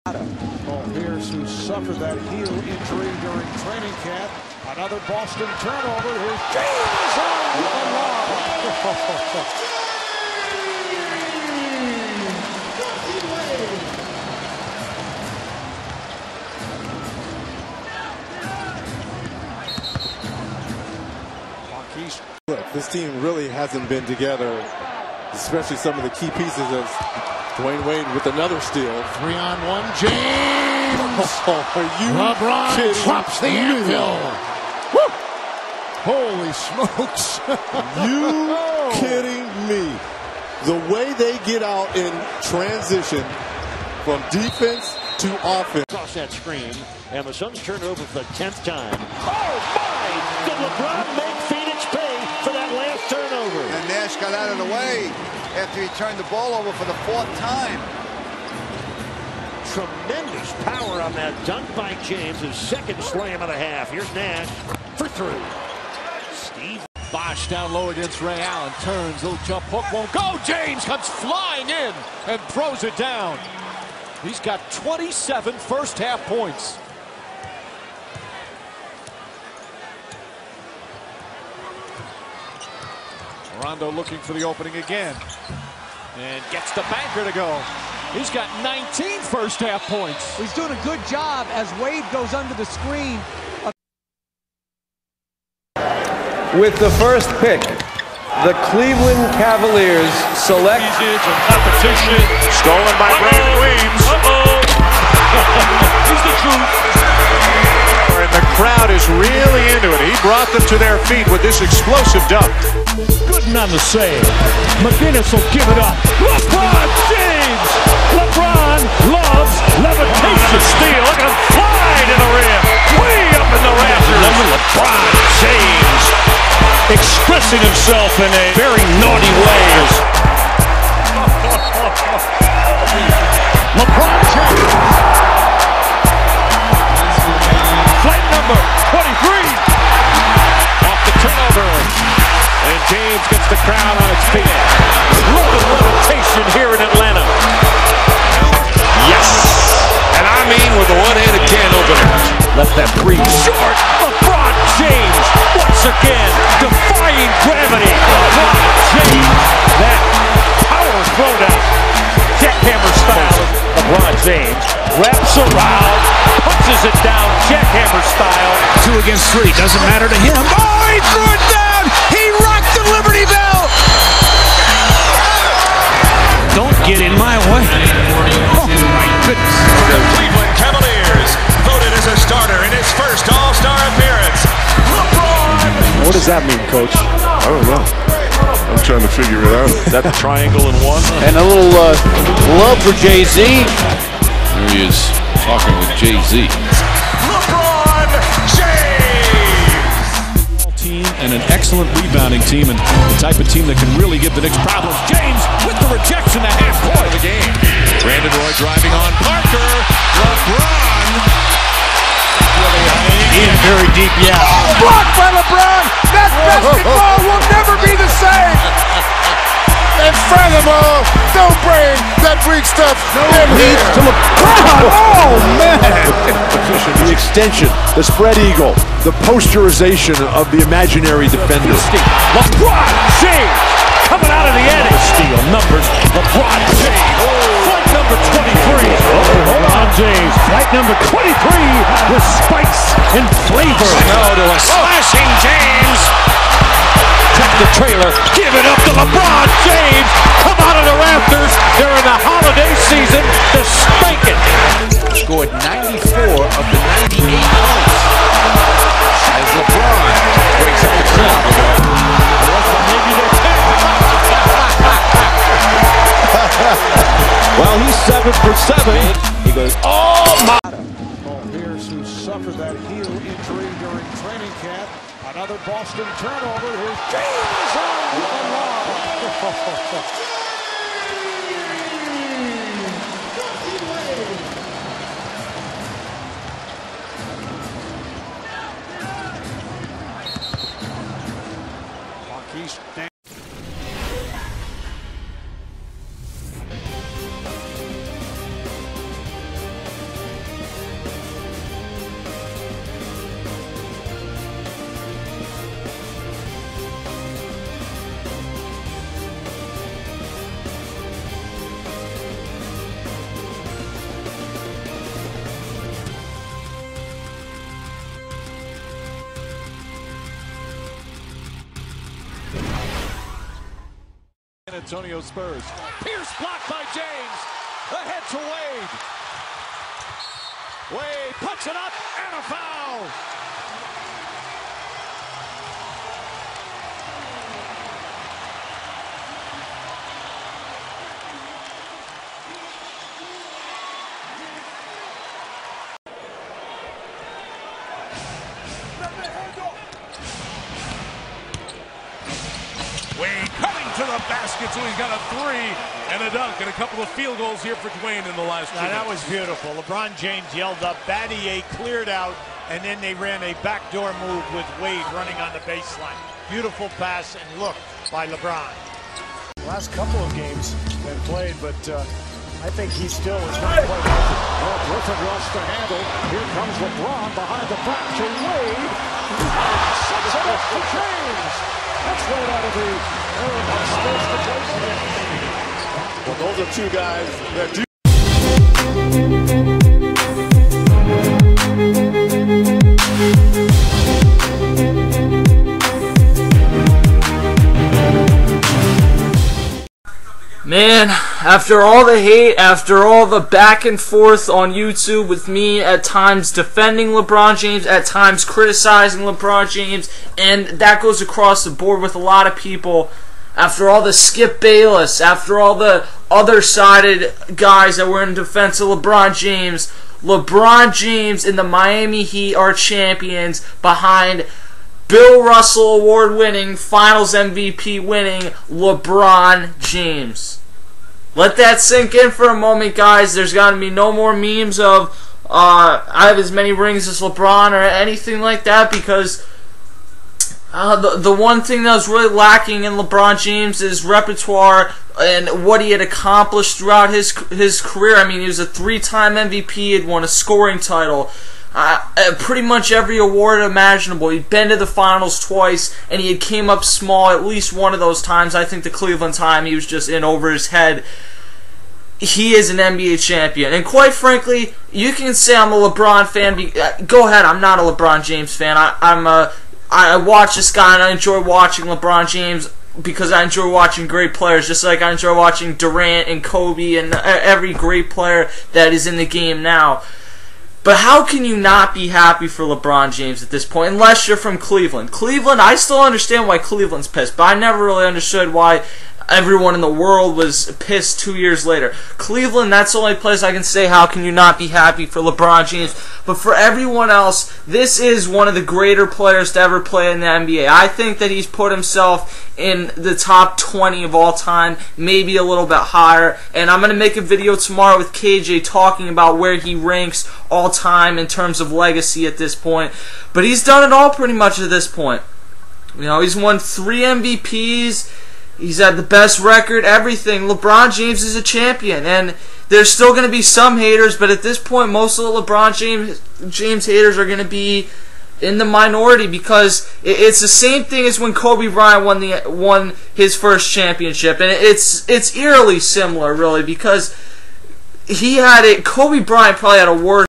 Paul Pierce, who suffered that heel injury during training camp. Another Boston turnover. Here's James on the lob. Look, this team really hasn't been together, especially some of the key pieces of Dwayne Wade with another steal. 3-on-1, James! Are you LeBron kidding drops the anvil! Woo! Holy smokes! You kidding me? The way they get out in transition from defense to offense. Across that screen, and the Suns turn it over for the 10th time. Oh my! Did LeBron make Phoenix pay for that last turnover? And Nash got out of the way after he turned the ball over for the 4th time. Tremendous power on that dunk by James, his second slam of the half. Here's Nash for 3. Steve Bosh down low against Ray Allen, turns, little jump hook, won't go. James comes flying in and throws it down. He's got 27 first half points. Rondo looking for the opening again and gets the banker to go. He's got 19 first half points. He's doing a good job as Wade goes under the screen. With the first pick, the Cleveland Cavaliers select competition stolen by Brandon Weems. He's the truth. And the crowd is really into it. He brought them to their feet with this explosive dunk. Gooden on the save. McGinnis will give it up. LeBron James! LeBron loves levitation. Steal. Look at him fly to the rim. Way up in the rafters. LeBron James expressing himself in a very naughty way. LeBron James. Flight number 23. Off the turnover. And James gets the crowd on its feet. Look at levitation here in Atlanta. Yes. And I mean with a one-handed can opener. Left that three short. LeBron James once again defying gravity. LeBron James. That power throwdown. Jackhammer style. LeBron James wraps around, punches it down, jackhammer style. 2 against 3, doesn't matter to him. Oh, he threw it down! He rocked the Liberty Bell! Don't get in my way. Oh, my goodness. The Cleveland Cavaliers voted as a starter in his first All-Star appearance. LeBron! What does that mean, Coach? I don't know. I'm trying to figure it out. That triangle in one. And a little love for Jay-Z. Here he is talking with Jay-Z. LeBron James! Team and an excellent rebounding team, and the type of team that can really give the Knicks problems. James with the rejection, the half court of the game. Brandon Roy driving on Parker. LeBron. In very deep, yeah. Oh, blocked by LeBron! That basketball will never be the same! And furthermore, don't bring that Greek stuff in Leads here. to LeBron! Oh, man! The extension, the spread eagle, the posterization of the imaginary defender. LeBron James coming out of the attic. Steal numbers. LeBron James. Flight number 23. LeBron James. Flight number 23 with spikes and flavor. No to a slashing James. Check the trailer. Give it up to LeBron James. Come out of the rafters. They're in the holiday season. They're spanking. Scored 94 of the 98 points. As LeBron breaks up the crowd. Well, he's 7 for 7. He goes, oh my. Paul Pierce, who suffered that heel injury during training camp. Another Boston turnover. Here's James on the lob. Antonio Spurs. Pierce blocked by James. Ahead to Wade. Wade puts it up and a foul. Wade coming to the basket, so he's got a three and a dunk and a couple of field goals here for Dwayne in the last 2 minutes. That was beautiful. LeBron James yelled up, Battier cleared out, and then they ran a backdoor move with Wade running on the baseline. Beautiful pass and look by LeBron. Last couple of games they've played, but I think he still is not quite healthy. Well, Griffin wants to handle. Here comes LeBron behind the back to Wade. Sets it up to James. That's right out of the space to play. Well, those are two guys that do. Man, after all the hate, after all the back and forth on YouTube with me at times defending LeBron James, at times criticizing LeBron James, and that goes across the board with a lot of people, after all the Skip Bayless, after all the other-sided guys that were in defense of LeBron James and the Miami Heat are champions behind Bill Russell award-winning, Finals MVP winning LeBron James. Let that sink in for a moment, guys. There's got to be no more memes of I have as many rings as LeBron or anything like that, because the one thing that was really lacking in LeBron James' repertoire and what he had accomplished throughout his career. I mean, he was a 3-time MVP, he had won a scoring title, pretty much every award imaginable. He'd been to the finals twice, and he had came up small at least one of those times. I think the Cleveland time he was just in over his head. He is an NBA champion, and quite frankly, you can say I'm a LeBron fan. Go ahead, I'm not a LeBron James fan. I watch this guy and I enjoy watching LeBron James because I enjoy watching great players, just like I enjoy watching Durant and Kobe and every great player that is in the game now. But how can you not be happy for LeBron James at this point, unless you're from Cleveland? Cleveland, I still understand why Cleveland's pissed, but I never really understood why everyone in the world was pissed 2 years later. Cleveland, that's the only place I can say how can you not be happy for LeBron James. But for everyone else, this is one of the greater players to ever play in the NBA. I think that he's put himself in the top 20 of all time, maybe a little bit higher. And I'm going to make a video tomorrow with KJ talking about where he ranks all time in terms of legacy at this point. But he's done it all pretty much at this point. You know, he's won 3 MVPs. He's had the best record, everything. LeBron James is a champion, and there's still going to be some haters, but at this point, most of the LeBron James haters are going to be in the minority, because it's the same thing as when Kobe Bryant won his first championship, and it's eerily similar, really, because Kobe Bryant probably had a worse